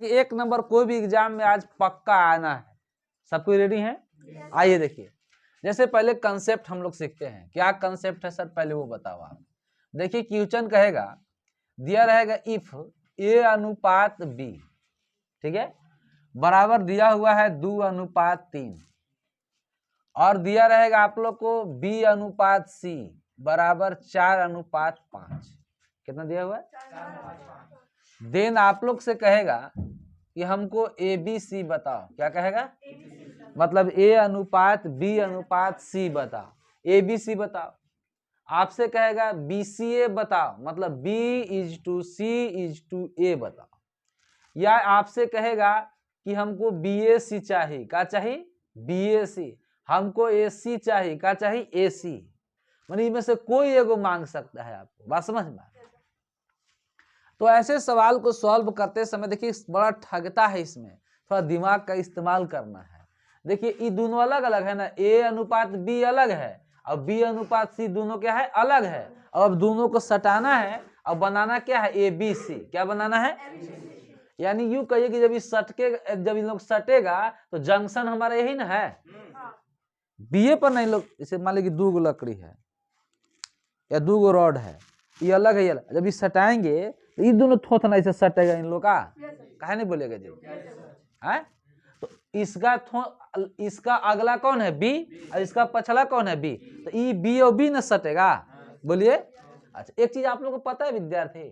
एक नंबर कोई भी एग्जाम में आज पक्का आना है। सबको रेडी है? आइए देखिए, जैसे पहले कंसेप्ट हम लोग सीखते हैं। क्या कंसेप्ट है सर, पहले वो बताओ आप। देखिए क्वेश्चन कहेगा, दिया रहेगा इफ ए अनुपात बी, ठीक है, बराबर दिया हुआ है 2:3, और दिया रहेगा आप लोग को बी अनुपात सी बराबर 4:5। कितना दिया हुआ है? देन आप लोग से कहेगा कि हमको ए बी सी बताओ। क्या कहेगा? मतलब ए अनुपात बी अनुपात सी बताओ, ए बी सी बताओ। आपसे कहेगा बी सी ए बताओ, मतलब B is to C is to A बताओ। या आपसे कहेगा कि हमको बी ए सी चाहिए। क्या चाहिए? बी ए सी। हमको ए सी चाहिए। क्या चाहिए? ए सी। मतलब इनमें से कोई एगो मांग सकता है आपको। बात समझ में? तो ऐसे सवाल को सॉल्व करते समय देखिए बड़ा ठगता है, इसमें थोड़ा दिमाग का इस्तेमाल करना है। देखिए ये दोनों अलग अलग है ना, ए अनुपात बी अलग है और बी अनुपात सी, दोनों क्या है? अलग है। अब दोनों को सटाना है और बनाना क्या है? A B C. क्या बनाना है? यानी यूं कहिए कि जब इन लोग सटेगा तो जंक्शन हमारा यही ना है, बीए पर नहीं। लोग इसे मान लीजिए 2 लकड़ी है या 2 रॉड है, ये अलग है, ये अलग। जब ये सटाएंगे तो ये दोनों थोथना ऐसे सटेगा इन लोग का। काहे नहीं बोलेगा जी? है तो इसका अगला कौन है? बी, और इसका पछला कौन है? बी। तो ये बी और बी न सटेगा। बोलिए। अच्छा, एक चीज आप लोग को पता है विद्यार्थी,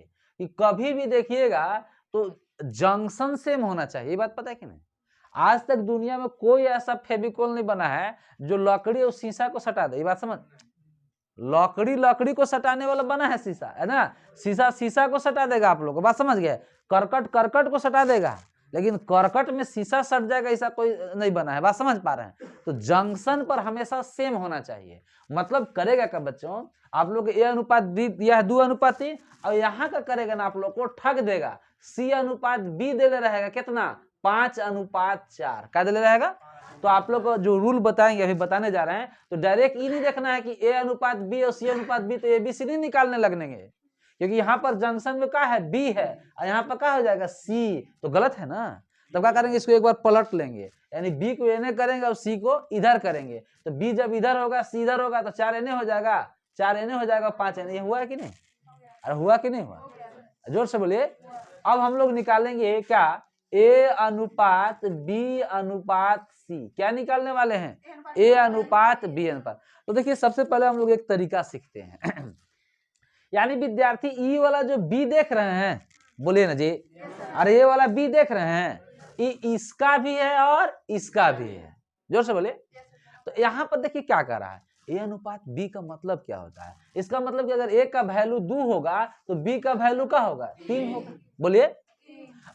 कि कभी भी देखिएगा तो जंक्शन सेम होना चाहिए। ये बात पता है कि नहीं? आज तक दुनिया में कोई ऐसा फेविकोल नहीं बना है जो लकड़ी और शीशा को सटा दे। ये बात समझ, लकड़ी को सटाने वाला बना है शीशा, है ना। शीशा को सटा देगा आप लोग को। बात समझ गए? करकट को सटा देगा, लेकिन करकट में शीशा सट जाएगा ऐसा कोई नहीं बना है। बात समझ पा रहे हैं? तो जंक्शन पर हमेशा सेम होना चाहिए। मतलब करेगा क्या बच्चों, आप लोग ए अनुपात दिया है 2:3, और यहाँ का करेगा ना आप लोग को ठग देगा। सी अनुपात बी दे रहेगा कितना? 5:4। क्या दे रहेगा? तो आप लोग को जो रूल बताएंगे, अभी बताने जा रहे हैं, तो डायरेक्ट ये नहीं देखना है कि ए अनुपात बी और सी अनुपात बी, तो ए बी सी नहीं निकालने लगने, क्योंकि यहाँ पर जंक्शन में क्या है? बी है, और यहाँ पर क्या हो जाएगा? सी। तो गलत है ना। तब क्या करेंगे? इसको एक बार पलट लेंगे, यानी बी को एने करेंगे और सी को इधर करेंगे। तो बी जब इधर होगा, सी इधर होगा, तो 4 एने हो जाएगा, 4 एने हो जाएगा, 5 एने। हुआ है कि नहीं? अरे हुआ कि नहीं हुआ? जोर से बोलिए। अब हम लोग निकालेंगे क्या? ए अनुपात बी अनुपात सी। क्या निकालने वाले हैं? ए अनुपात बी अनुपात। तो देखिए सबसे पहले हम लोग एक तरीका सीखते हैं। यानी विद्यार्थी ई वाला जो बी देख रहे हैं, बोलिए ना जी। अरे ये वाला बी देख रहे हैं, इसका भी है और इसका भी है। जोर से बोले। तो यहाँ पर देखिए क्या कर रहा है, ए अनुपात बी का मतलब क्या होता है? इसका मतलब कि अगर ए का वैल्यू 2 होगा तो बी का वैल्यू क्या होगा? 3 होगा। बोलिए।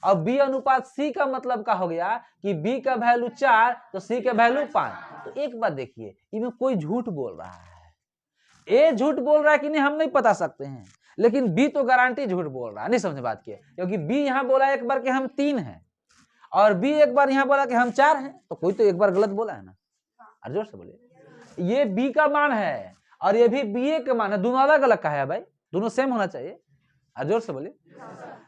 अब बी अनुपात सी का मतलब क्या हो गया कि बी का वैल्यू 4 तो सी का वैल्यू 5। तो एक बात देखिए, इनमें कोई झूठ बोल रहा है। ए झूठ बोल रहा है कि नहीं हम नहीं बता सकते हैं, लेकिन बी तो गारंटी झूठ बोल रहा है। नहीं समझे बात की? क्योंकि बी यहाँ बोला एक बार कि हम 3 हैं, और बी एक बार यहाँ बोला कि हम 4 हैं, तो कोई तो एक बार गलत बोला है ना। अरे जोर से बोलिए। ये बी का मान है और ये भी बी ए का मान है, दोनों अलग अलग का है भाई, दोनों सेम होना चाहिए। अरे जोर से बोलिए।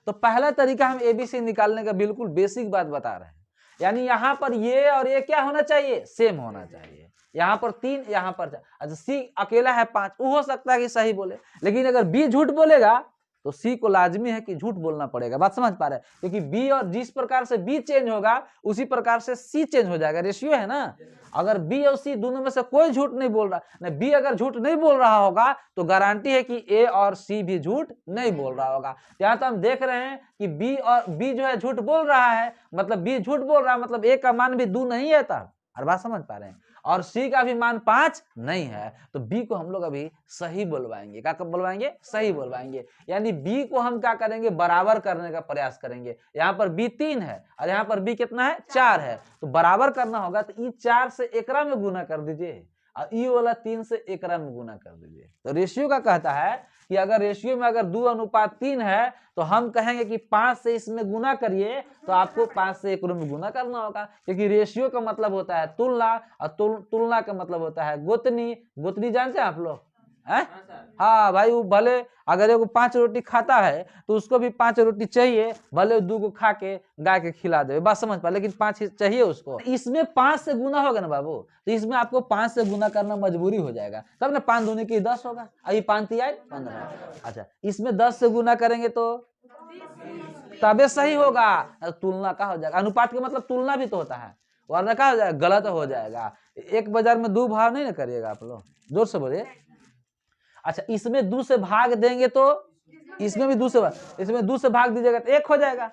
तो पहला तरीका हम एबीसी निकालने का बिल्कुल बेसिक बात बता रहे हैं। यानी यहाँ पर ये और ये क्या होना चाहिए? सेम होना चाहिए। यहाँ पर 3, यहाँ पर 4। अच्छा सी अकेला है 5, वो हो सकता है कि सही बोले, लेकिन अगर बी झूठ बोलेगा तो सी को लाजमी है कि झूठ बोलना पड़ेगा। बात समझ पा रहे हैं? क्योंकि बी और जिस प्रकार से बी चेंज होगा उसी प्रकार से सी चेंज हो जाएगा, रेशियो है ना। अगर बी और सी दोनों में से कोई झूठ नहीं बोल रहा, नहीं बी अगर झूठ नहीं बोल रहा होगा तो गारंटी है कि ए और सी भी झूठ नहीं बोल रहा होगा। यहाँ तो हम देख रहे हैं कि बी जो है झूठ बोल रहा है, मतलब बी झूठ बोल रहा है, मतलब ए का मान भी 2 नहीं है तब। हर बात समझ पा रहे हैं? और सी का भी मान 5 नहीं है, तो बी को हम लोग अभी सही बोलवाएंगे। क्या कब बोलवाएंगे? सही बोलवाएंगे। यानी बी को हम क्या करेंगे? बराबर करने का प्रयास करेंगे। यहाँ पर बी 3 है और यहाँ पर बी कितना है? 4 है, तो बराबर करना होगा तो ई 4 से एकरा में गुना कर दीजिए और ई वाला 3 से एकरा में गुना कर दीजिए। तो रेशियो का कहता है कि अगर रेशियो में अगर 2:3 है तो हम कहेंगे कि 5 से इसमें गुना करिए, तो आपको 5 से एकरों में गुना करना होगा, क्योंकि रेशियो का मतलब होता है तुलना और तुलना का मतलब होता है गोतनी। गोतनी जानते हैं आप लोग? है? हाँ भाई, वो भले अगर एगो 5 रोटी खाता है तो उसको भी 5 रोटी चाहिए, भले 2 को खा के गाय के खिला दे, बात समझ पा, लेकिन 5 चाहिए उसको। इसमें 5 से गुना होगा ना बाबू, तो इसमें आपको 5 से गुना करना मजबूरी हो जाएगा, तब ना 5 दूनी की 10 होगा, अभी 5 तिहाई 15। अच्छा, इसमें 10 से गुना करेंगे तो तबे सही होगा, तुलना का हो जाएगा। अनुपात का मतलब तुलना भी तो होता है, वरना क्या हो जाएगा, गलत हो जाएगा। एक बाजार में 2 भाव नहीं ना करिएगा आप लोग, जोर से बोलिए। अच्छा, इसमें 2 से भाग देंगे तो इसमें भी 2 से इसमें 2 से भाग दीजिएगा तो 1 हो जाएगा,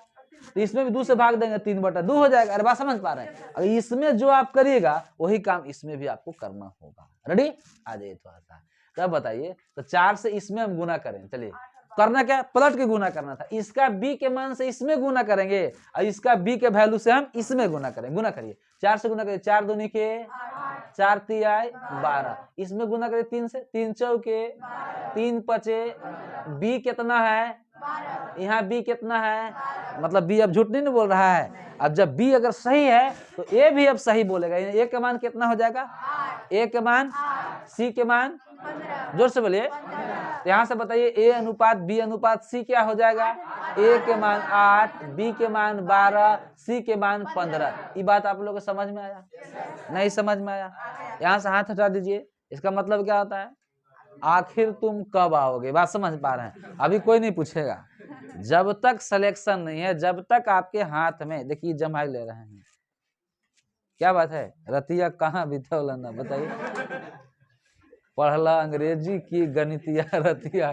तो इसमें भी 2 से भाग देंगे 3/2 हो जाएगा। अरे बात समझ पा रहे हैं? अगर इसमें जो आप करिएगा वही काम इसमें भी आपको करना होगा। रेडी? आ जाइए थोड़ा सा, तब बताइए। तो 4 से इसमें हम गुना करें, चलिए करना क्या, पलट के गुना करना था। इसका b के मान से इसमें गुना करेंगे और इसका b के वैल्यू से हम इसमें गुना करेंगे। गुना करिए, 4 से गुना करिए, 4 दूनी के 4 तिहाई 12, इसमें गुना करिए 3 से, 3 चौके 3 पचे, b कितना है, यहाँ b कितना है, मतलब b अब झूठ नहीं बोल रहा है। अब जब b अगर सही है तो a भी अब सही बोलेगा। a के मान कितना हो जाएगा, a के मान, c के मान, जोर से बोलिए। यहाँ से बताइए a अनुपात b अनुपात c क्या हो जाएगा, a के मान 8, b के मान 12, c के मान 15। ये बात आप लोगों को समझ में आया? नहीं समझ में आया? यहाँ से हाथ हटा दीजिए। इसका मतलब क्या होता है, आखिर तुम कब आओगे, बात समझ पा रहे हैं? अभी कोई नहीं पूछेगा, जब तक सिलेक्शन नहीं है, जब तक आपके हाथ में, देखिए जमाई ले रहे हैं, क्या बात है, रतिया कहाँ बितौला ना बताइए, पढ़ला अंग्रेजी की गणितिया रतिया,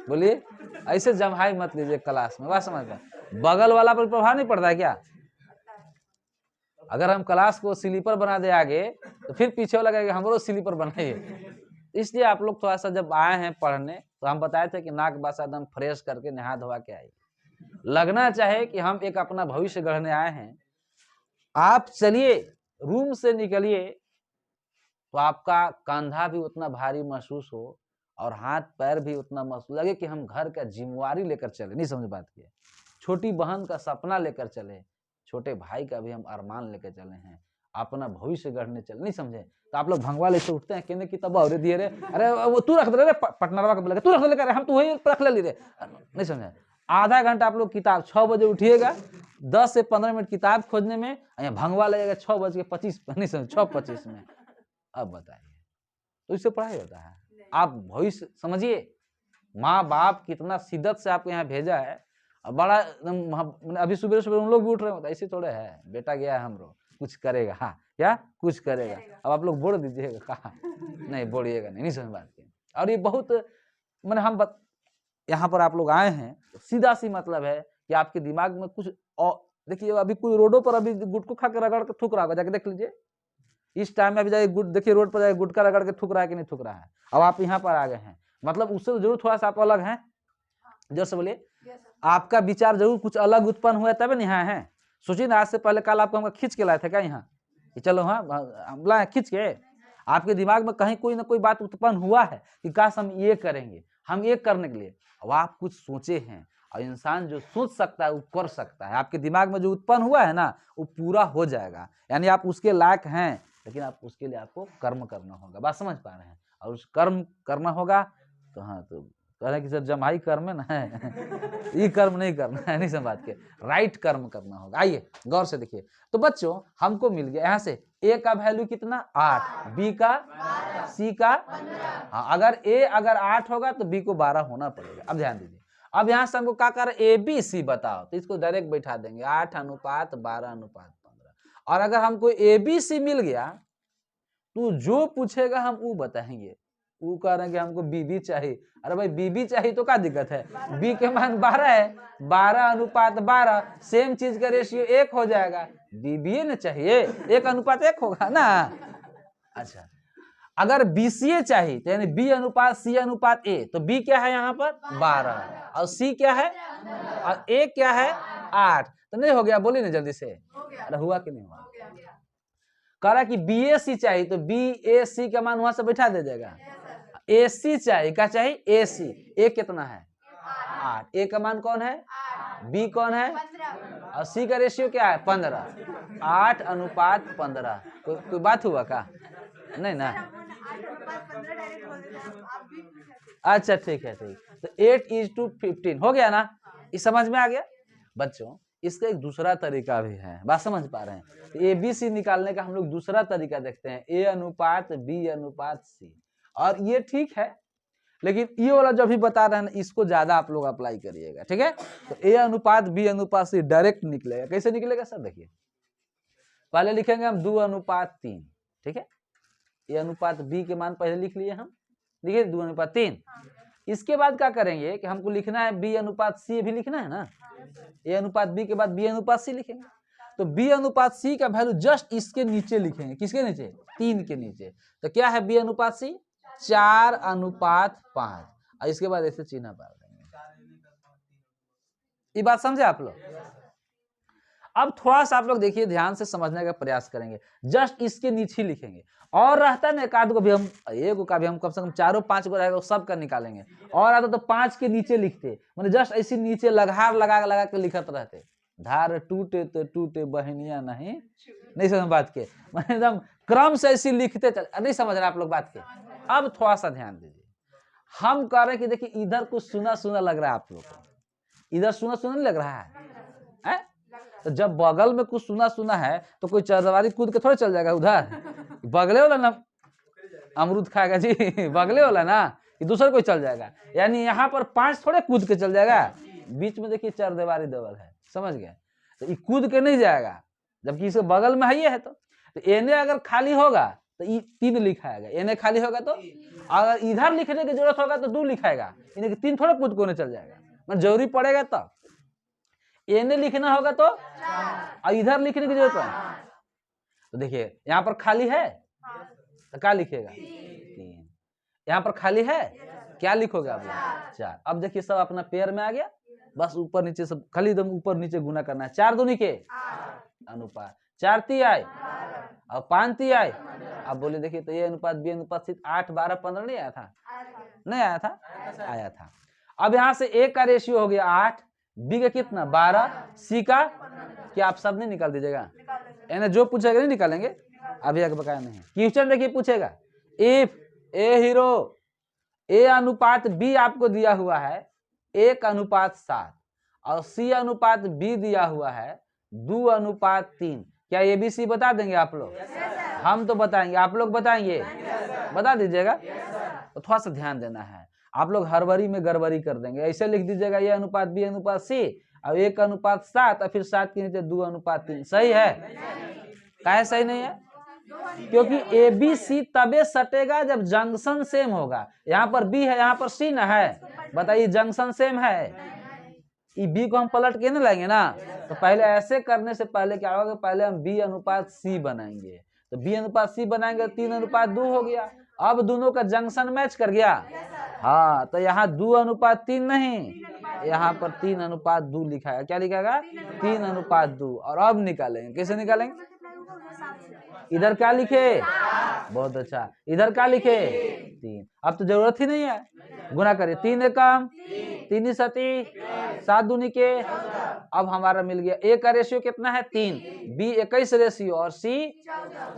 बोलिए। ऐसे जमहाई मत लीजिए क्लास में, बात समझ में? बगल वाला पर प्रभाव नहीं पड़ता है क्या? अगर हम क्लास को स्लीपर बना दे आगे तो फिर पीछे वाला कहेगा हमरो स्लीपर बनाइए। इसलिए आप लोग थोड़ा सा जब आए हैं पढ़ने तो हम बताए थे कि नाक बासा एकदम फ्रेश करके नहा धोवा के आइए, लगना चाहे कि हम एक अपना भविष्य गढ़ने आए हैं। आप चलिए, रूम से निकलिए तो आपका कंधा भी उतना भारी महसूस हो और हाथ पैर भी उतना महसूस लगे कि हम घर का जिम्मेवारी लेकर चले। नहीं समझ बात की? छोटी बहन का सपना लेकर चले, छोटे भाई का भी हम अरमान लेकर चले हैं, अपना भविष्य गढ़ने चले। नहीं समझे? तो आप लोग भंगवा लेते उठते हैं, कहने की तब और दिए रे, अरे वो तू रख दे रे, पटनरवा का बोलेगा तू रख दे, हम तो वही रख ले रे। नहीं समझे? आधा घंटा आप लोग किताब, 6 बजे उठिएगा, 10 से 15 मिनट किताब खोजने में, भंगवा लगेगा 6:25, नहीं समझे, 6:25 में। अब बताइए, तो इससे पढ़ाई होता है? आप भविष्य समझिए, माँ बाप कितना शिद्दत से आपको यहाँ भेजा है। अब बड़ा अभी सुबह सुबह उन लोग भी उठ रहे होते, ऐसे थोड़े है, बेटा गया है हमरो कुछ करेगा, हाँ क्या कुछ करेगा। अब आप लोग बोल दीजिएगा, कहा नहीं बोलिएगा, नहीं समझ बात की। और ये बहुत मैंने हम यहाँ पर आप लोग आए हैं, सीधा सी मतलब है कि आपके दिमाग में कुछ देखिए, अभी कोई रोडों पर अभी गुटखा खा के रगड़ के थूक रहा होगा, जाके देख लीजिए। इस टाइम में अभी जाए देखिए रोड पर जाए गुटखा रगड़ के थूक रहा है कि नहीं थूक रहा है। अब आप यहाँ पर आ गए हैं, मतलब उससे जरूर थोड़ा सा आप अलग हैं। जोर से बोलिए। आपका विचार जरूर कुछ अलग उत्पन्न हुआ तब नहीं यहाँ है। सोचिए ना, आज से पहले कल आपको हम खींच के लाए थे क्या यहाँ कि चलो हाँ लाए खींच के? आपके दिमाग में कहीं कोई ना कोई बात उत्पन्न हुआ है कि काश हम ये करेंगे, हम ये करने के लिए। अब आप कुछ सोचे हैं, और इंसान जो सोच सकता है वो कर सकता है। आपके दिमाग में जो उत्पन्न हुआ है ना वो पूरा हो जाएगा, यानी आप उसके लायक हैं, लेकिन आप उसके लिए आपको कर्म करना होगा। बात समझ पा रहे हैं? और उस कर्म करना होगा तो हाँ, तो कह रहे हैं कि सर जमाई कर्म है ना ये कर्म नहीं करना है, नहीं समझ बात के, राइट कर्म करना होगा। आइए गौर से देखिए। तो बच्चों हमको मिल गया यहाँ से ए का वैल्यू कितना 8, बी का, सी का, हाँ अगर ए अगर 8 होगा तो बी को 12 होना पड़ेगा। अब ध्यान दीजिए, अब यहाँ से हमको क्या कर ए बी सी बताओ, तो इसको डायरेक्ट बैठा देंगे 8:12:15। और अगर हमको ए बी सी मिल गया तो जो पूछेगा हम वो बताएंगे। वो कह रहे हैं कि हमको बीबी चाहिए। अरे भाई बीबी चाहिए तो क्या दिक्कत है, बी के मान 12 है, 12:12, सेम चीज का रेशियो 1 हो जाएगा। बीबी न चाहिए, 1:1 होगा ना। अच्छा, अगर बीसीए चाहिए तो यानी B/C/A, तो बी क्या है यहाँ पर 12 और सी क्या है और ए क्या है 8, तो नहीं हो गया? बोलिए ना जल्दी से। अरे हुआ कि नहीं हुआ? कह रहा कि BAC चाहिए तो BAC का मान वहां से बैठा दे देगा। AC चाहिए, क्या चाहिए AC, ए कितना है 8, ए का मान कौन है, बी कौन है और सी का रेशियो क्या है 15, 8:15। कोई बात हुआ क्या? नहीं ना। अच्छा ठीक है, ठीक। तो 8:15 हो गया ना, इस समझ में आ गया बच्चों। इसका एक दूसरा तरीका भी है, बात समझ पा रहे हैं? तो ABC निकालने का हम लोग दूसरा तरीका देखते हैं, A/B/C। और ये ठीक है, लेकिन ये वाला जो भी बता रहे हैं ना, इसको ज्यादा आप लोग अप्लाई करिएगा, ठीक है? तो A/B/C डायरेक्ट निकलेगा। कैसे निकलेगा सर? देखिए, पहले लिखेंगे हम 2:3, ठीक है? A/B के मान पहले लिख लिए हम, देखिए 2:3। इसके बाद क्या करेंगे कि हमको लिखना है B/C भी लिखना है ना, A/B के बाद B/C लिखेंगे। तो B/C का वैल्यू जस्ट इसके नीचे लिखेंगे, किसके नीचे? 3 के नीचे। तो क्या है B/C? 4:5। और इसके बाद ऐसे चिन्ह डाल देंगे। ये बात समझे आप लोग? अब थोड़ा सा आप लोग देखिए, ध्यान से समझने का प्रयास करेंगे। जस्ट इसके नीचे लिखेंगे, और रहता ना एक आध को भी हम, एक का भी हम कम से कम 4-5 को रहेगा, सब का निकालेंगे। और आता तो 5 के नीचे लिखते, मतलब जस्ट ऐसे नीचे लगार लगा के लिखत रहते। धार टूटे तो टूटे बहनिया नहीं समझ बात के, मतलब एकदम क्रम से ऐसे लिखते चल। नहीं समझ रहे आप लोग बात के? अब थोड़ा सा ध्यान दीजिए, हम कह रहे हैं कि देखिए इधर कुछ सुना सुना लग रहा है आप लोग को, इधर सुना सुना नहीं लग रहा है? तो जब बगल में कुछ सुना सुना है तो कोई चरदवारी कूद के थोड़ा चल जाएगा उधर, बगले वाला ना अमरूद खाएगा जी, बगले वाला ना, कि दूसरा कोई चल जाएगा। यानी यहाँ पर 5 थोड़े कूद के चल जाएगा, बीच में देखिए चरदीवारी देवल है, समझ गए? तो ये कूद के नहीं जाएगा, जबकि इसके बगल में है तो एने अगर खाली होगा तो 3 लिखाएगा, एने खाली होगा तो, अगर इधर लिखने की जरूरत होगा तो 2 लिखाएगा, इन्हें 3 थोड़ा कूद को नहीं चल जाएगा, मतलब जरूरी पड़ेगा तब। एने लिखना होगा तो, और इधर लिखने की जरूरत है तो देखिए यहाँ पर खाली है तो क्या लिखेगा? 3। यहाँ पर खाली है, क्या लिखोगे आप? 4। अब देखिए सब अपना पेयर में आ गया, बस ऊपर नीचे सब खाली एकदम ऊपर नीचे गुना करना है। 4 दूनी के अनुपात, 4 ती आए और 5 ती आए। अब बोले देखिए तो A/B/C 8, 12, 15 नहीं आया था? नहीं आया था? आया था। अब यहाँ से A का रेशियो हो गया 8, B का कितना 12, C का क्या आप सब नहीं निकाल दीजिएगा? यानी जो पूछेगा नहीं निकालेंगे, अभी आगे बकाया नहीं है। क्वेश्चन देखिए पूछेगा, इफ A/B आपको दिया हुआ है 1:7 और C/B दिया हुआ है 2:3, क्या ABC बता देंगे आप लोग? हम तो बताएंगे, आप लोग बताएंगे? बता दीजिएगा। तो थोड़ा सा ध्यान देना है, आप लोग हड़बड़ी में गड़बड़ी कर देंगे। ऐसे लिख दीजिएगा A/B/C और 1:7 और फिर 7 के नीचे 2:3। सही है? काहे सही नहीं है? क्योंकि ABC तबे सटेगा जब जंक्शन सेम होगा। यहाँ पर B है, यहाँ पर C ना है, बताइए जंक्शन सेम है। ये B को हम पलट के ना लाएंगे ना, तो पहले ऐसे करने से पहले क्या होगा, पहले हम B/C बनाएंगे। तो B/C बनाएंगे, 3:2 हो गया। अब दोनों का जंक्शन मैच कर गया। हाँ, तो यहाँ 2:3 नहीं, यहाँ पर 3:2 लिखा है। क्या लिखाएगा? 3:2। और अब निकालेंगे, कैसे निकालेंगे? इधर क्या लिखे? बहुत अच्छा, इधर क्या लिखे? 3। अब तो जरूरत ही नहीं है, गुना करिए। 3 एकम 3 सती 7 दूनी के। अब हमारा मिल गया। A का रेशियो कितना है? 3, B 21 रेशियो और C,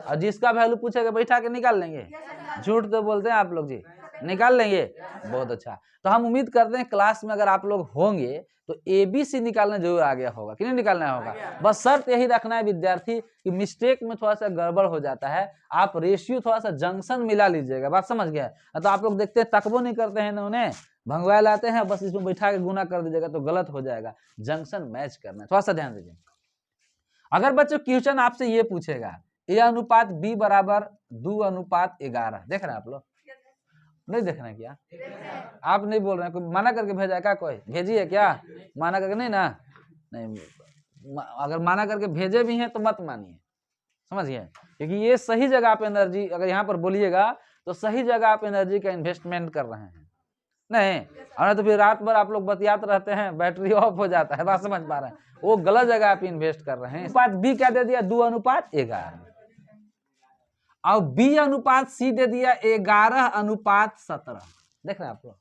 और जिसका वैल्यू पूछेगा बैठा के निकाल लेंगे। झूठ तो बोलते हैं आप लोग जी, निकाल लेंगे। बहुत अच्छा, तो हम उम्मीद करते हैं क्लास में अगर आप लोग होंगे तो ABC निकालना जरूर आ गया होगा कि नहीं निकालना होगा। बस शर्त यही रखना है विद्यार्थी कि मिस्टेक में थोड़ा सा गड़बड़ हो जाता है, आप रेशियो थोड़ा सा जंक्शन मिला लीजिएगा। बात समझ गया? तो आप लोग देखते हैं तकबो नहीं करते हैं ना, उन्हें भंगवा लाते हैं, बस इसमें बैठा के गुना कर दीजिएगा तो गलत हो जाएगा। जंक्शन मैच करना है, थोड़ा सा ध्यान दीजिए। अगर बच्चों क्वेश्चन आपसे ये पूछेगा A/B बराबर 2:11, देख रहे हैं आप लोग? नहीं देखना है क्या? आप नहीं बोल रहे हैं, कोई मना करके भेजा है क्या? कोई भेजी है क्या? माना करके नहीं ना? नहीं, अगर माना करके भेजे भी हैं तो मत मानिए, समझिए, क्योंकि ये सही जगह आप एनर्जी, अगर यहाँ पर बोलिएगा तो सही जगह आप एनर्जी का इन्वेस्टमेंट कर रहे हैं। नहीं, और तो फिर रात भर आप लोग बतियाते रहते हैं, बैटरी ऑफ हो जाता है। बात समझ पा रहे हैं? वो गलत जगह आप इन्वेस्ट कर रहे हैं। अनुपात B क्या दे दिया? 2:11। और B/C दे दिया 11:17। देख रहे हैं आप लोग?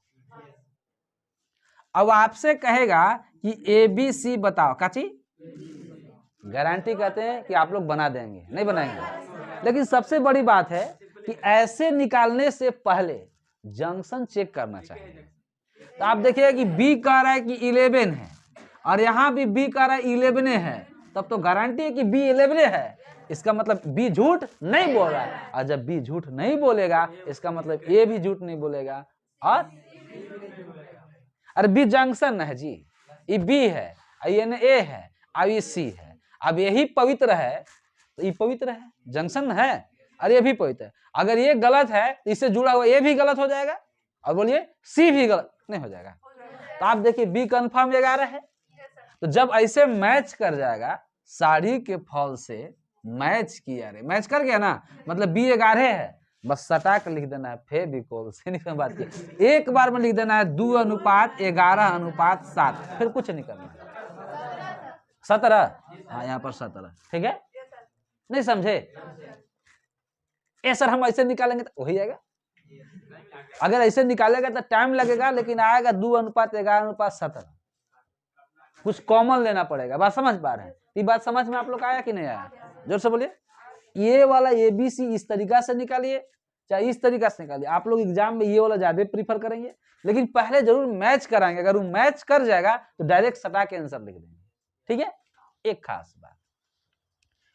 अब आपसे कहेगा कि ABC बताओ, काची गारंटी कहते हैं कि आप लोग बना देंगे, नहीं बनाएंगे। लेकिन सबसे बड़ी बात है कि ऐसे निकालने से पहले जंक्शन चेक करना चाहिए। तो आप देखिए कि बी कह रहा है कि 11 है और यहाँ भी बी कह रहा है 11 है, तब तो गारंटी है कि बी 11 है। इसका मतलब बी झूठ नहीं बोल रहा है, और जब बी झूठ नहीं बोलेगा इसका मतलब ए भी झूठ नहीं बोलेगा और अरे बी जंक्शन है जी, ये बी है, ये ए है, अब ये सी है। अब यही पवित्र है तो ये पवित्र है, जंक्शन है, और ये भी पवित्र है। अगर ये गलत है तो इससे जुड़ा हुआ ये भी गलत हो जाएगा, और बोलिए सी भी गलत नहीं हो जाएगा। तो आप देखिए बी कंफर्म 11 है। तो जब ऐसे मैच कर जाएगा, साड़ी के फॉल से मैच किया रे, मैच कर गया ना, मतलब बी 11 है, बस सटा कर लिख देना है फेविकोल से, नहीं बात की एक बार में लिख देना है 2:11:7, फिर कुछ नहीं करना है। 17, हाँ यहाँ पर 17, ठीक है, नहीं समझे? ए सर हम ऐसे निकालेंगे तो वही आएगा, अगर ऐसे निकालेगा तो टाइम लगेगा, लेकिन आएगा 2:11:17। कुछ कॉमन लेना पड़ेगा। बात समझ पा रहे हैं? ये बात समझ में आप लोग आया कि नहीं आया? जोर से बोलिए। ये वाला ABC इस तरीका से निकालिए, चाहे इस तरीका से निकालिए। आप लोग एग्जाम में ये वाला ज्यादा प्रीफर करेंगे, लेकिन पहले जरूर मैच कराएंगे। अगर वो मैच कर जाएगा तो डायरेक्ट सटा के आंसर लिख देंगे, ठीक है। एक खास बात,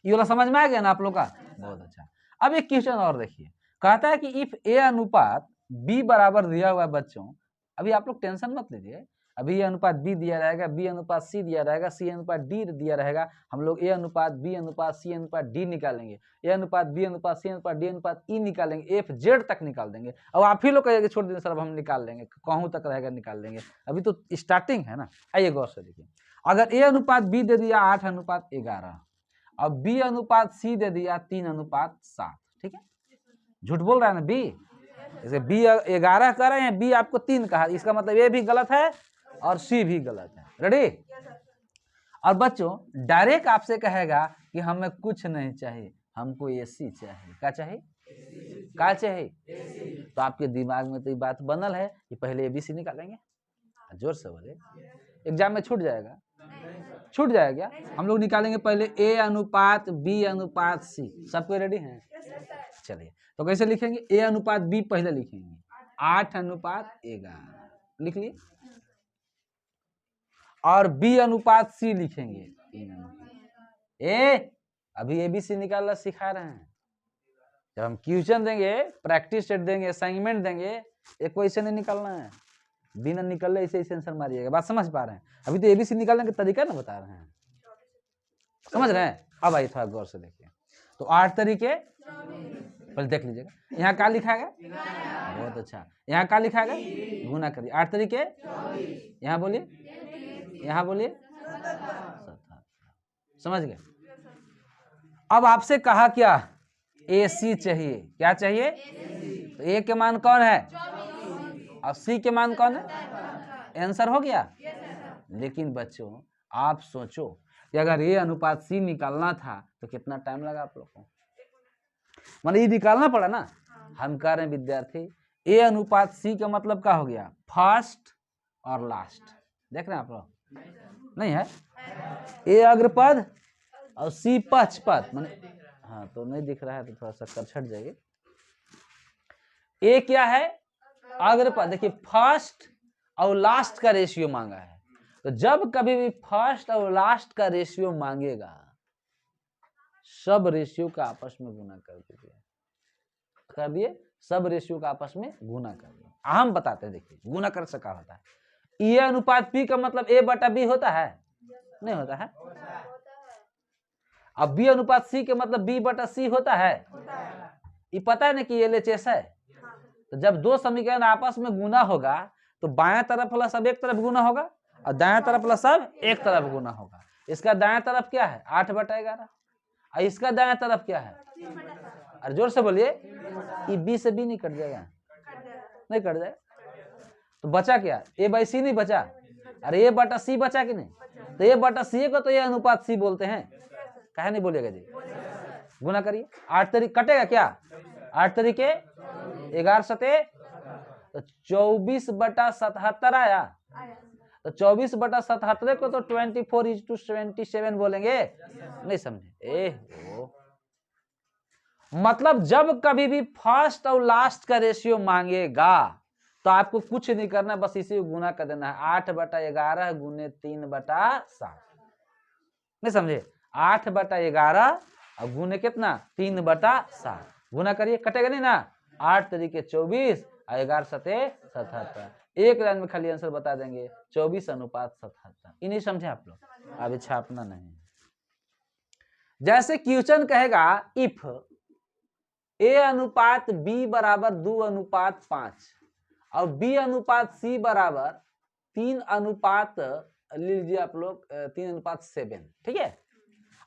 ये वाला समझ में आ गया ना आप लोग का? बहुत अच्छा। अब एक क्वेश्चन और देखिए, कहता है कि इफ ए अनुपात बी बराबर दिया हुआ है बच्चों, अभी आप लोग टेंशन मत लीजिए, अभी ए अनुपात बी दिया रहेगा, बी अनुपात सी दिया रहेगा, सी अनुपात डी दिया रहेगा, हम लोग ए अनुपात बी अनुपात सी अनुपात डी निकालेंगे, ए अनुपात बी अनुपात सी अनुपात डी अनुपात ई निकालेंगे, एफ जेड तक निकाल देंगे। अब आप ही लोग कहेंगे छोड़ देंगे सर अब हम निकाल लेंगे, कहूँ तक रहेगा निकाल लेंगे, अभी तो स्टार्टिंग है ना। आइए गौर से देखिए, अगर ए अनुपात बी दे दिया 8:11, अब बी अनुपात सी दे दिया 3:7, ठीक है। झूठ बोल रहा है ना बी, जैसे बी 11 कह रहे हैं, बी आपको 3 कहा, इसका मतलब ये भी गलत है और सी भी गलत है। रेडी? और बच्चों डायरेक्ट आपसे कहेगा कि हमें कुछ नहीं चाहिए, हमको AC चाहिए। क्या चाहिए? क्या चाहिए? तो आपके दिमाग में तो ये बात बनल है कि पहले ABC निकालेंगे। जोर से बोले, एग्जाम में छूट जाएगा? छूट जाएगा। हम लोग निकालेंगे पहले A अनुपात B अनुपात C। सबको रेडी हैं? चलिए, तो कैसे लिखेंगे? A अनुपात B पहले लिखेंगे, 8:11 लिख लिए, और B अनुपात C लिखेंगे 3:11। अभी ABC निकालना सिखा रहे हैं। जब हम क्वेश्चन देंगे, प्रैक्टिस सेट देंगे, असाइनमेंट देंगे, एक क्वेश्चन नहीं निकालना है, बिना निकले ऐसे ऐसे आंसर मारिएगा। बात समझ पा रहे हैं? अभी तो ABC निकालने का तरीका ना बता रहे हैं, समझ रहे हैं? अब आइए थोड़ा गौर से देखिए। तो 8 तरीके पहले देख लीजिएगा। यहाँ क्या लिखा है? बहुत अच्छा। यहाँ क्या लिखा है? गुना करिए। 8 तरीके, यहाँ बोलिए, यहाँ बोलिए, 77। समझ गए? अब आपसे कहा क्या? AC चाहिए। क्या चाहिए? तो A के मान कौन है और C के मान कौन है? आंसर हो गया। लेकिन बच्चों आप सोचो कि अगर A अनुपात C निकालना था तो कितना टाइम लगा आप लोग को? मतलब ये निकालना पड़ा ना। हम कह रहे हैं विद्यार्थी, A अनुपात C का मतलब क्या हो गया? फर्स्ट और लास्ट। देख रहे हैं आप लोग? नहीं है? A अग्रपद और C पक्षपद। माने हाँ, तो नहीं दिख रहा है तो थोड़ा सा करछट जाइए। A क्या है? अग्रपद। देखिए फर्स्ट और लास्ट का रेशियो मांगा है, तो जब कभी भी फर्स्ट और लास्ट का रेशियो मांगेगा, सब रेशियो का आपस में गुना कर दीजिए। कर दिए? सब रेशियो का आपस में गुना कर दिए। हम बताते हैं, देखिए गुना कर से क्या होता है। A अनुपात P का मतलब A/B होता है? नहीं होता है। अब B अनुपात C के मतलब B/C होता है? ये पता है ना कि LHS है। तो जब दो समीकरण आपस में गुना होगा तो बाएं तरफ वाला सब एक तरफ गुना होगा और दाएं तरफ वाला सब एक तरफ गुना होगा। इसका दाएं तरफ क्या है? 8/11 और इसका दाएं तरफ क्या है? अरे जोर से बोलिए, ये B से B नहीं कट जाएगा? नहीं कट जाएगा। तो बचा क्या? A/C नहीं बचा? अरे A/C बचा कि नहीं? तो A/C को तो ये अनुपात C बोलते हैं। कहे नहीं बोलेगा जी? गुना करिए। 8 तरीके कटेगा क्या? 8 तरीके 11 सते तो 24/77 आया। तो 24/77 को तो 24:77 बोलेंगे। नहीं समझे? मतलब जब कभी भी फर्स्ट और लास्ट का रेशियो मांगेगा तो आपको कुछ नहीं करना, बस इसी को गुना कर देना है। 8/11 गुने 3/7, नहीं समझे? 8/11 और गुने कितना 3/7, गुना करिए, कटेगा नहीं ना। 8 तरीके 24 और 11 सते 77। एक लाइन में खाली आंसर बता देंगे 24:77। इन्हीं समझे आप लोग, अभी छापना नहीं। जैसे क्वेश्चन कहेगा इफ A अनुपात B बराबर 2:5 और B अनुपात C बराबर 3 लीजिए आप लोग 3:7, ठीक है।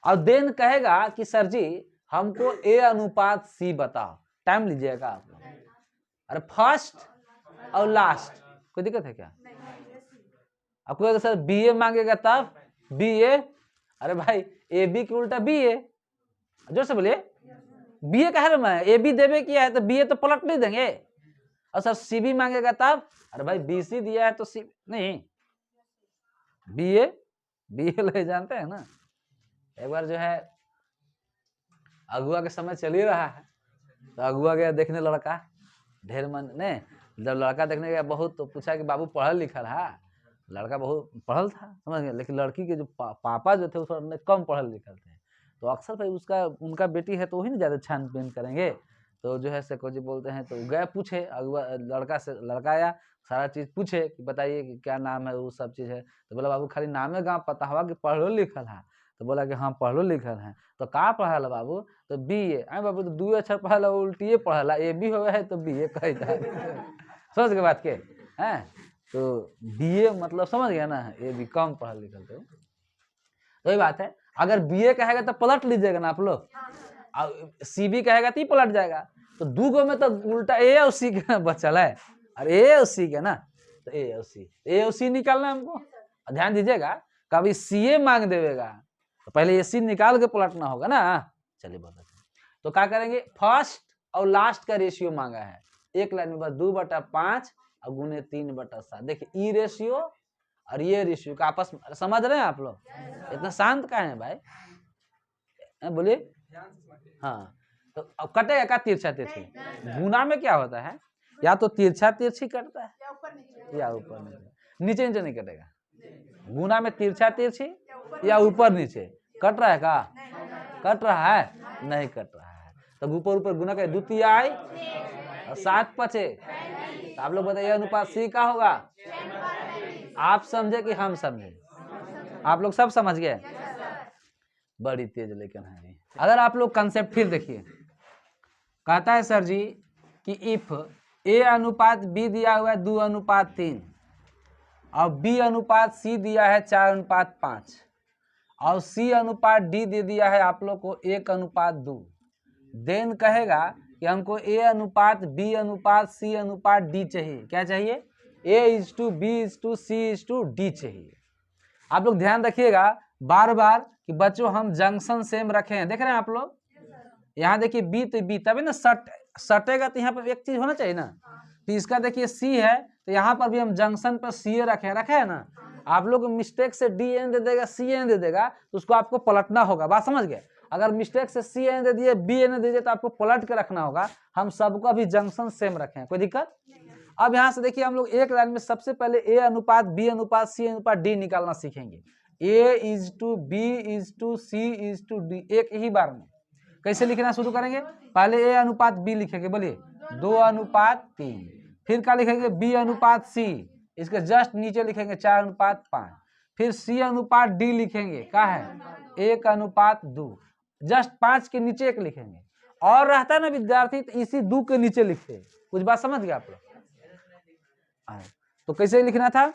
और देन कहेगा कि सर जी हमको A अनुपात C बताओ। टाइम लीजिएगा आप लोग। अरे फर्स्ट और लास्ट, कोई दिक्कत है क्या? आपको अगर सर BA मांगेगा तब BA, अरे भाई AB के उल्टा BA, जोर से बोलिए। BA कह रहा मैं, AB देवे किया है तो BA तो पलट नहीं देंगे। और सर CB मांगेगा तब, अरे भाई BC दिया है तो C नहीं, BA ले जानते हैं ना। एक बार जो है अगुआ के समय चल ही रहा है तो अगुआ गया देखने लड़का, ढेर मन ने जब लड़का देखने गया बहुत, तो पूछा कि बाबू पढ़ल लिखल है? लड़का बहुत पढ़ल था, समझ गए, लेकिन लड़की के जो पापा जो थे उसमें कम पढ़ल लिखल थे। तो अक्सर भाई उनका बेटी है तो वही ना ज्यादा छानबीन करेंगे। तो जो है सेको जी बोलते हैं, तो गया पूछे अगुआ लड़का से, लड़का आया सारा चीज पूछे कि बताइए कि क्या नाम है, वो सब चीज है। तो बोला बाबू खाली नामे गाँव पता हुआ कि पढ़लो लिखल है? तो बोला कि हाँ पढ़लो लिखल है। तो कहाँ पढ़ल बाबू? तो BA। अरे बाबू तो 2 अक्षर पढ़ल, उल्टिए पढ़ल, AB हो है तो BA कह समझ के बात के हैं। तो BA मतलब समझ गया ना, AB कम पढ़ल लिखल थे। तो ये बात है, अगर BA कहेगा तो पलट लीजिएगा ना आप लोग, और CB कहेगा तो ही पलट जाएगा। तो 2 गो में तो उल्टा A और C का बचल है, अरे A और C का ना, तो A और C निकालना हमको। ध्यान दीजिएगा, कभी CA मांग देगा तो पहले AC निकाल के पलटना होगा ना। चलिए बताते हैं, तो क्या करेंगे, फर्स्ट और लास्ट का रेशियो मांगा है, एक लाइन में बस 2/5 और गुने 3/7। देखिए ई रेशियो और ये रेशियो का आपस में समझ रहे हैं आप लोग? इतना शांत का है भाई, बोलिए। हाँ, तो अब कटेगा क्या तिरछा तिरछी? गुना में क्या होता है, या तो तिरछा तिरछी कटता है या ऊपर नीचे, नीचे नीचे नहीं कटेगा। गुना में तिरछा तिरछी या ऊपर नीचे कट रहा है का? कट रहा है? नहीं कट रहा है। तो ऊपर ऊपर गुना का 2 तिहाई और 7 पचे, तो आप लोग बताइए अनुपात C का होगा? आप समझे कि हम समझे? आप लोग सब समझ गए? बड़ी तेज लेकिन है। अगर आप लोग कंसेप्ट फिर देखिए, कहता है सर जी कि इफ A अनुपात B दिया हुआ है 2:3 और B अनुपात C दिया है 4:5 और C अनुपात D दे दिया है आप लोग को 1:2, देन कहेगा कि हमको A अनुपात B अनुपात C अनुपात D चाहिए। क्या चाहिए? A:B:C:D चाहिए। आप लोग ध्यान रखिएगा बार बार कि बच्चों हम जंक्शन सेम रखे हैं, देख रहे हैं आप लोग? यहाँ देखिए B तो B, तभी ना सटेगा, तो यहाँ पर एक चीज होना चाहिए ना। तो इसका देखिए C है तो यहाँ पर भी हम जंक्शन पर CA रखे है ना। आप लोग मिस्टेक से DN दे देगा, CN दे देगा, तो उसको आपको पलटना होगा। बात समझ गए? अगर मिस्टेक से CN दे दिए, BN दे दिए, तो आपको पलट के रखना होगा। हम सबको अभी जंक्शन सेम रखे हैं, कोई दिक्कत? अब यहाँ से देखिए हम लोग एक लाइन में सबसे पहले A अनुपात B अनुपात C अनुपात D निकालना सीखेंगे। A:B:C:D, एक ही बार में। कैसे लिखना शुरू करेंगे? पहले A अनुपात B लिखेंगे, बोलिए 2:3, फिर क्या लिखेंगे? B अनुपात C, इसके जस्ट नीचे लिखेंगे 4:5, फिर C अनुपात D लिखेंगे, क्या है? 1:2, जस्ट 5 के नीचे 1 लिखेंगे। और रहता है ना विद्यार्थी तो इसी 2 के नीचे लिखते। कुछ बात समझ गए आप लोग? तो कैसे लिखना था?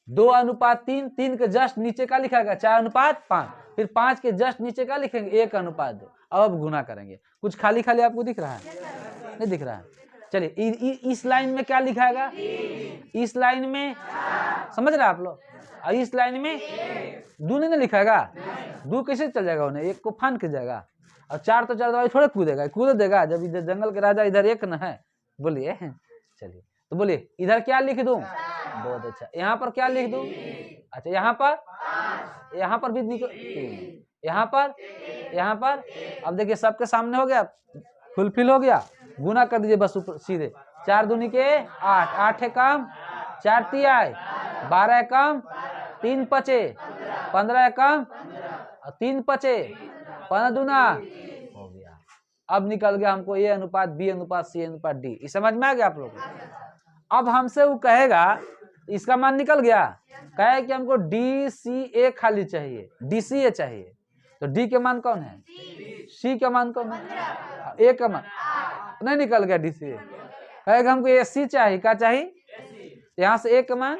2:3, 3 के जस्ट नीचे का लिखा गया 4:5, फिर 5 के जस्ट नीचे का लिखेंगे 1:2। अब गुना करेंगे। कुछ खाली खाली आपको दिख रहा है? नहीं दिख रहा है? चलिए इस लाइन में क्या लिखाएगा? इस लाइन में समझ रहे आप लोग? और इस लाइन में 2 नहीं लिखाएगा, 2 कैसे चल जाएगा? उन्हें 1 को फान के जाएगा, और 4 तो 4 थोड़े कूद देगा जब इधर जंगल के राजा इधर 1 न है। बोलिए, चलिए तो बोलिए इधर क्या लिख दूं? बहुत अच्छा। यहाँ पर क्या लिख दूं? अच्छा यहाँ पर भी लिखो 3, यहाँ पर। अब देखिए सबके सामने हो गया, फुलफिल हो गया, गुना कर दीजिए बस ऊपर सीधे। 4 दूनी के 8, 8 है कम, 4 तिया 12 है कम, 3 पचे 15 है कम, 3 पचे 15 दूना हो गया। अब निकल गया हमको A अनुपात B अनुपात C अनुपात D। इस समझ में आ गया आप लोग को? अब हमसे वो कहेगा, इसका मान निकल गया, कहे कि हमको DCA खाली चाहिए, DCA चाहिए, तो D के मान कौन है, C के मान कौन है, A का मान नहीं निकल गया DCA। कहेगा हमको AC चाहिए, क्या चाहिए, यहाँ से A के मान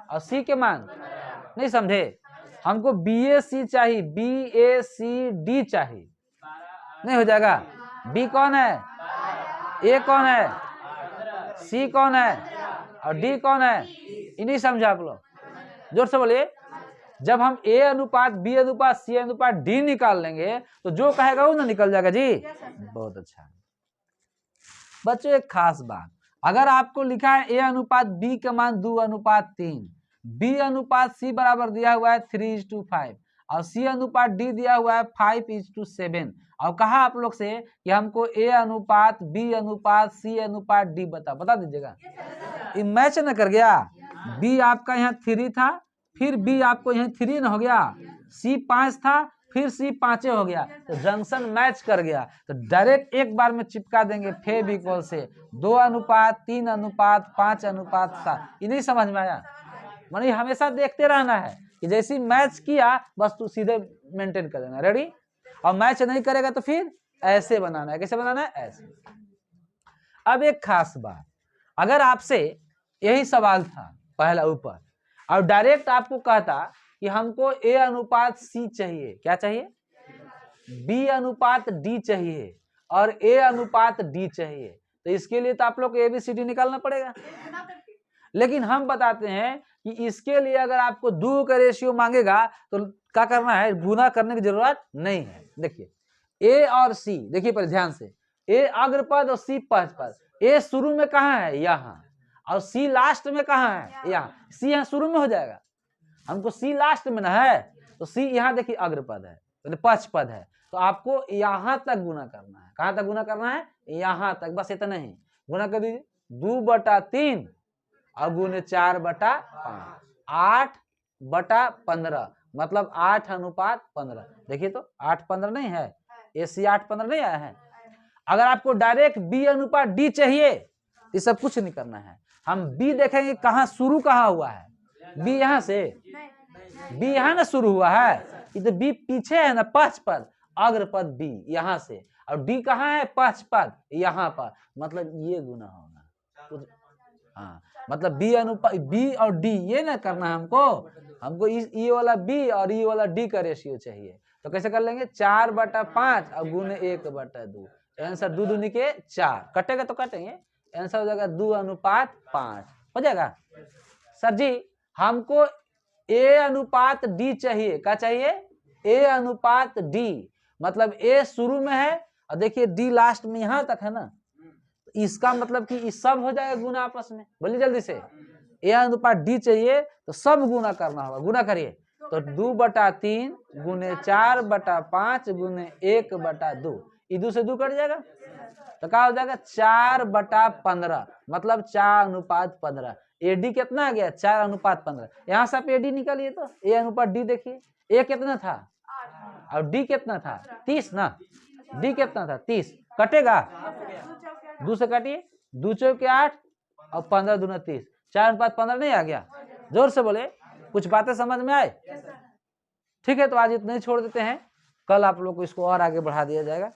और C के मान, नहीं समझे, हमको BAC चाहिए, BACD चाहिए, नहीं हो जाएगा। B कौन है, A कौन है, C कौन है और D कौन है, इन्हीं समझा आप लोग, जोर से बोलिए। जब हम A अनुपात B अनुपात C अनुपात D निकाल लेंगे तो जो कहेगा वो ना निकल जाएगा जी। बहुत अच्छा बच्चों, एक खास बात, अगर आपको लिखा है A अनुपात B का मान 2 अनुपात 3, B अनुपात C बराबर दिया हुआ है 3:5 और C अनुपात D दिया हुआ है 5:7 और कहा आप लोग से कि हमको A अनुपात B अनुपात C अनुपात D बता दीजिएगा। ये मैच न कर गया, B आपका यहाँ 3 था, फिर B आपको यहाँ 3 न हो गया, C 5 था, फिर C 5 हो गया, तो जंक्शन मैच कर गया, तो डायरेक्ट एक बार में चिपका देंगे फेविकोल से 2 अनुपात 3 अनुपात 5 अनुपात 7। ये नहीं समझ में आया? माने हमेशा देखते रहना है कि जैसी मैच किया बस तू सीधे मेंटेन कर देना, रेडी। और मैच नहीं करेगा तो फिर ऐसे बनाना है, कैसे बनाना है, ऐसे। अब एक खास बात, अगर आपसे यही सवाल था पहला ऊपर और डायरेक्ट आपको कहता कि हमको A अनुपात C चाहिए, क्या चाहिए, B अनुपात D चाहिए और A अनुपात D चाहिए, तो इसके लिए तो आप लोग को ABCD निकालना पड़ेगा। लेकिन हम बताते हैं कि इसके लिए अगर आपको 2 का रेशियो मांगेगा तो क्या करना है, गुना करने की जरूरत नहीं है। देखिए A और C, देखिए पर ध्यान से, A अग्रपद और C पश्चपद। A शुरू में कहाँ है, यहाँ, और C लास्ट में कहाँ है, यहाँ। C यहाँ शुरू में हो जाएगा, हमको C लास्ट में ना है, तो C यहाँ देखिए अग्रपद है, तो पश्चपद है, तो आपको यहाँ तक गुना करना है। कहाँ तक गुना करना है, यहाँ तक, बस इतना ही गुना कर दीजिए। 2/3 और गुने 4/5, 8/15 मतलब 8 अनुपात 15। देखिए तो 8/15 नहीं है, AC 8/15 नहीं आया है। अगर आपको डायरेक्ट B अनुपात D चाहिए, ये सब कुछ नहीं करना है, हम B देखेंगे कहाँ शुरू कहाँ हुआ है, B यहाँ से, B यहाँ ना शुरू हुआ है, ये तो B पीछे है ना, पश्चपद, अग्रपद B यहाँ से, और D कहाँ है, पश्चपद यहाँ पर, मतलब ये गुना होगा। हाँ, मतलब B अनुपात B और D ये ना करना है हमको ये वाला B और ये वाला D का रेशियो चाहिए। तो कैसे कर लेंगे, 4/5 और गुने 1/2, आंसर 2 दूनी के 4, कटेगा तो कटेंगे, आंसर हो जाएगा 2 अनुपात 5 हो जाएगा। सर जी हमको A अनुपात D चाहिए, क्या चाहिए, A अनुपात D, मतलब A शुरू में है और देखिए D लास्ट में यहाँ तक है ना, इसका मतलब कि इस सब हो जाएगा गुना आपस में। बोलिए जल्दी से, A अनुपात D चाहिए तो सब गुना करना होगा, गुना करिए। तो 2/3 गुने 4/5 गुने 1/2, ये 2 से 2 कट जाएगा, तो क्या हो जाएगा 4/15 मतलब 4 अनुपात 15। AD कितना आ गया, 4 अनुपात 15। यहाँ से आप AD निकालिए तो A अनुपात D देखिए, A कितना था और D कितना था, 30 ना, D कितना था 30, कटेगा 2 से काटिए, 2 चौके 8 और 15 दूना 30, 4 अनुपात 15 नहीं आ गया। जोर से बोले, कुछ बातें समझ में आए? ठीक है, तो आज इतना ही छोड़ देते हैं, कल आप लोग को इसको और आगे बढ़ा दिया जाएगा।